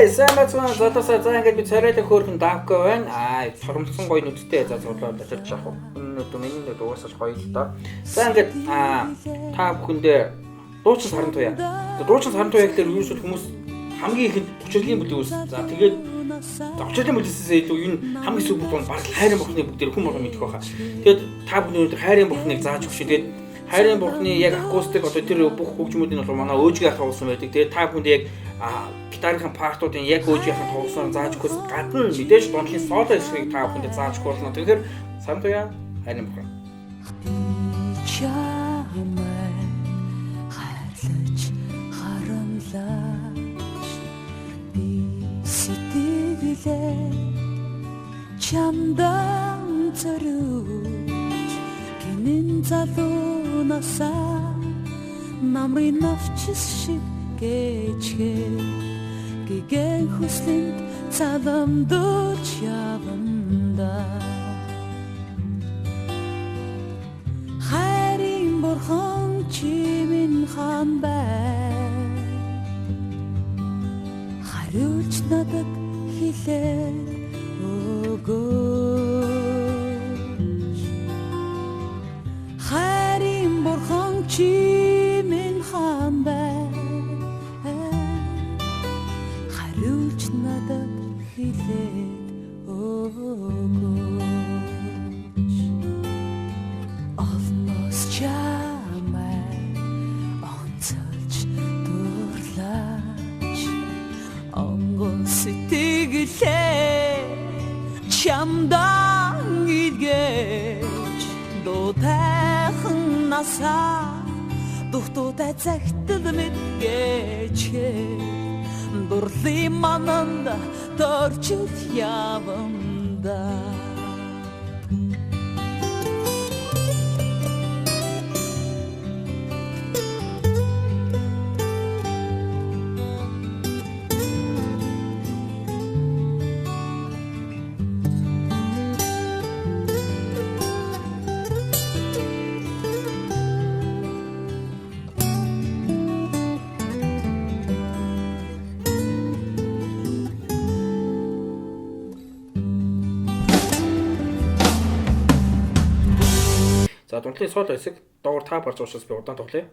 сайн бацхан золоосоо за ингээд би царайтай хөөрхөн давка байна. Соромсон гоё нүдтэй за зурлаад ажиллаж явах. Энэ миний нүд уусаж гоё л доо. За ингээд та бүхэндээ дуучин саран туяа. Дуучин саран туяа гэхээр юу эсвэл хүмүүс хамгийн ихэнд учирлын бүлэг үс. За тэгээд учирлын бүлээсээс илүү энэ хамгийн сүүл бол баг хайрын бурхны бүгдээр хүн болгон мэдэх байхаа. Тэгээд та бүхний өнөөдөр хайрын бурхныг зааж өгч. Тэгээд хайрын бурхны яг акустик одоо тэр бүх хөгжмүүдийн бол манай өөжгийнхаа тоглосон байдаг. Тэгээд та бүхэнд яг гитарын партуудын яг өөжгийнхаа тоглосноор зааж өгөхөөс гадна мэдээж дундлын соло хэсгийг та бүхэнд зааж өгөх болно. Тэгэхээр саран туяа хайрын бурхан. Чамдан зориуч гинэн залуунасаа намрын навчис шиг гэчгээ гигэн хүслэнд цаламдуулж яванда хайрын бурхан чимэн хан бай хариулж надад хэлээ хайрын бурхан чимэн хан бай хариулж надад хэлээд өгөөч олноос чамай онцолж дурлаач онгон сэтгэлээ чамдан илгээж дутайхан насаа духтутай цагтл мэдгээж дурлын мананд торчил яванда За дундлын соло хэсэг доор та барж уушаас би удаан тоглоё.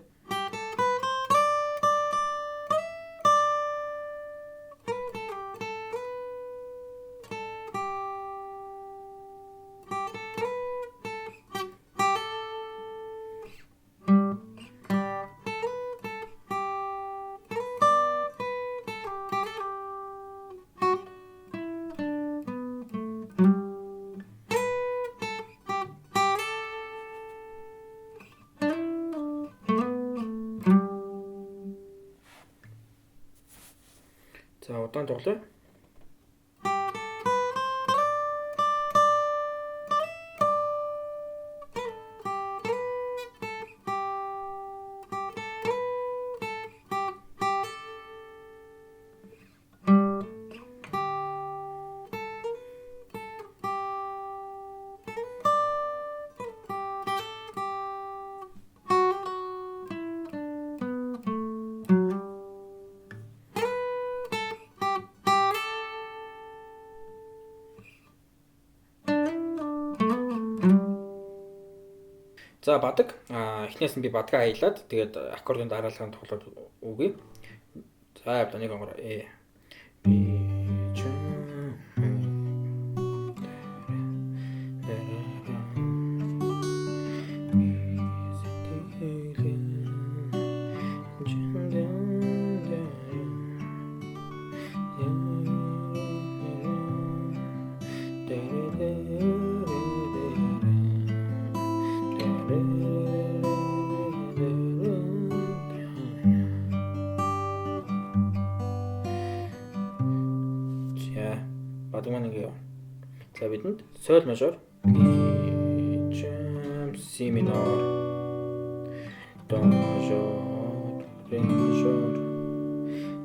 За удаан тоглоё. За бадаг эхнээс нь би бадгаа аялаад тэгээд аккордын дараалалыг тоглоод үгүй. За одоо нэг онгор бадаг маань ингэ. За бидэнд соль мажор си минор до мажор ре мажор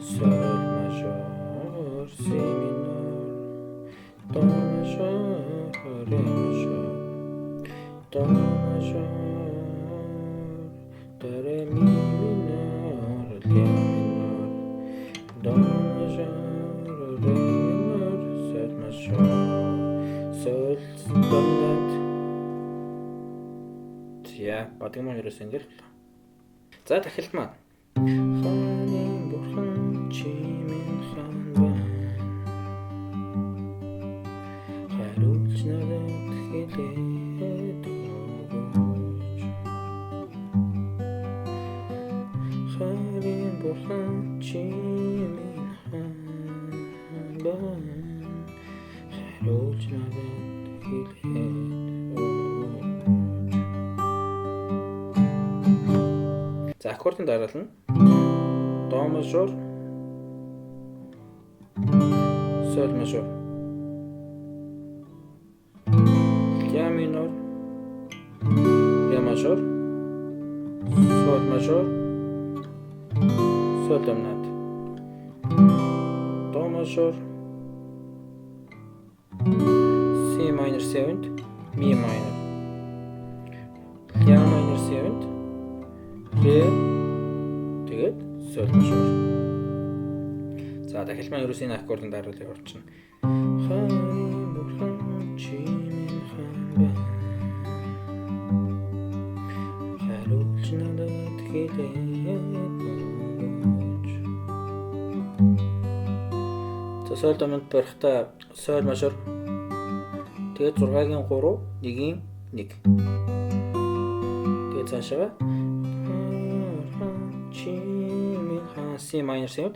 соль мажор си минор до мажор ре мажор до мажор ре ми минор ре минор до мажор яа. Бадаг маань ерөөс ингэж л. За дахилт маань. Хааны бурхан чимэн хаан байна. Харуулж надад хэлээд өгөөч. Хааны бурхан чимэн хаан байна. Харуулж надад хэлээд за аккордын дараалал нь до мажор, соль мажор, ля минор, ля мажор, соль мажор, соль доминант, до мажор, C minor 7, Mi minor, ля minor 7, Ре тэгээд соль мажор. За дахил маань ерөөс энэ аккордын дараалал явуулчихна. Хааны бурхан чимэн хаан байна. Харуулж надад хэлээд өгөөч. За соль доминант барихтаа соль мажор. Тэгээд 6-гийн 3, 1-ийн 1. Тэгээд цаашаа C minor 7.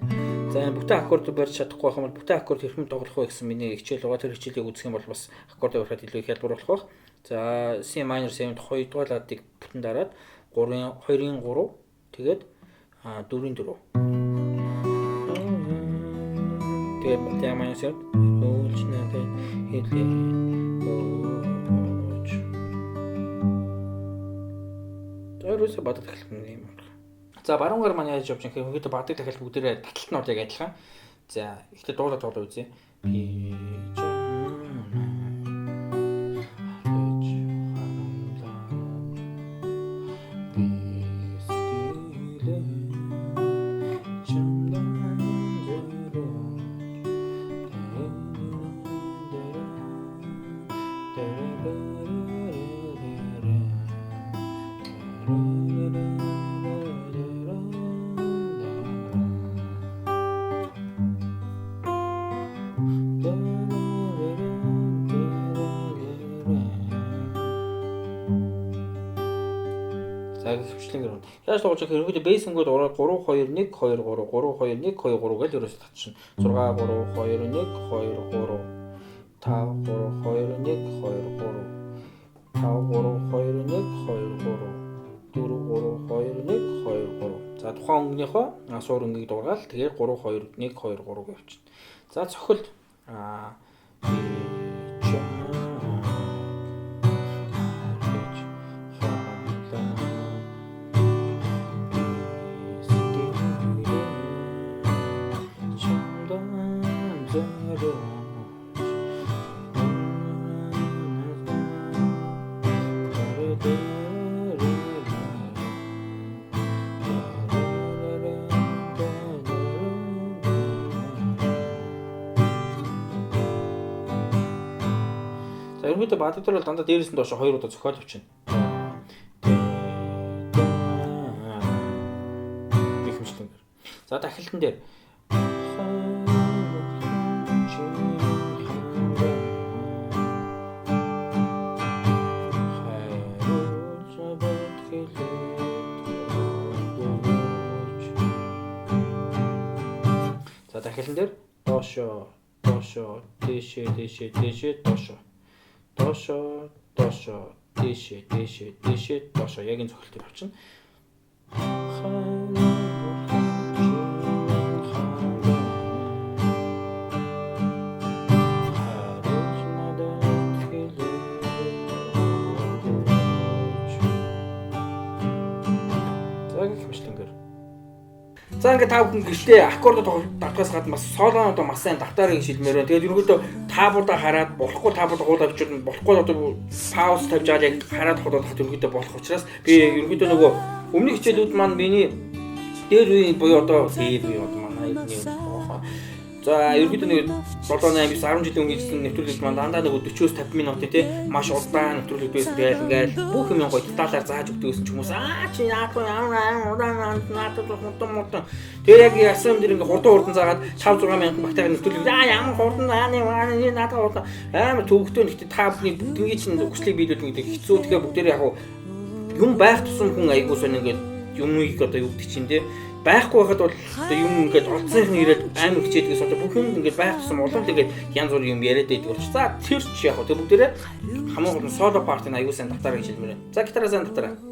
За энэ бүтэн аккордыг барьж чадахгүй байх юм бол бүтэн аккорд хэрхэн тоглох вэ гэсэн миний хичээл байгаа. Тэр хичээлийг үзэх юм бол бас аккордыг барихад илүү их хялбар болох байх. За C minor 7-д 2 дугаар ладыг бүтэн дараад 3-ын 2-ын 3 тэгээд 4-ийн 4. Тэгээд D minor 7 уулж надад хэлээ. Тэрөөсөө бадаг хэлэх юм. За баруун гар маань яаж явж байгаа юм хэрэг бадаг дахиад бүгдээрээ таталтнууд яг адилхан. За ихтэй дуулаад тоглоо үзье. Би хвчлэн яаж тоглож байгаа хэрэг бейсингүүд ороод 3 2 1 2 3 3 2 1 2 3 гэж ерөөсө татчихна. 6 3 2 1 2 3 5 3 2 1 2 3 5 3 2 1 2 3 4 3 2 1 2 3. За тухайн өнгөнийхөө суур өнгийг дуургаал тэгээд 3 2 1 2 3 гэж явчихна. За цохилт ерөнхийдөө бадаг дээр бол дандаа дээрээс нь доош 2 удаа зохиол явчихна. Гихмшлэн. За дахилтан дээр за дахилтан дээр доошо доошо дэшэ дэшэ дэшэ доошо доошо доошо дэшэ дэшэ дэшэ доошо яг энэ цохилтыг авчихна. За ингээд та бүхэн гэлтэй аккорд давтахаас гадна бас солонод маш сайн давтаарыг шилмээр байна. Тэгээд ерөнхийдөө таабуудаа хараад болохгүй таабуудаа гол авчирна. Болохгүй одоо пауз тавьж аваад яг хараад худалдах ерөнхийдөө болох учраас би ерөнхийдөө нөгөө өмнөх хичээлүүд маань миний дээр үеийн буюу одоо дээр үеийн одоо манай За ерөнхийдөө нэг 7 8 9 10 жилийн өмнө хийсэн нэвтрүүлэг маань дандаа нэг 40-50 минутын тий маш удаан нэвтрүүлэг байсан. Тэгээд ингээл бүх юм гоё деталаар зааж өгдөг гэсэн ч хүмүүс чи яах вэ ямар удаан надад хурдан. Тэгээд яг ясан юм дэр ингээ хурдан заагаад 5-6 мянган багтаагийн нэвтрүүлэг ямар хурдан надад хурдан амар төвөгтэй нэгт та бүхний бүгдний чинь хүслийг биелүүлэх гэдэг хэцүү. Тэгэхээр бүгдээр яг юм байх тусам хүн аягуус ингээд юмыг одоо юу гэдэг чинь тий байхгүй байхад бол одоо юм ингээд олцсны ирээд амар хичээдгээс одоо бүх юм ингээд байх тусам улам тэгээд янз бүрийн юм яриад байдаг болчих. За тэр ч яг хөө бүгдээрээ хамгийн гол нь соло парт нь аягүй сайн татараа гэж хэлмээр байна. За гитараа сайн татараа.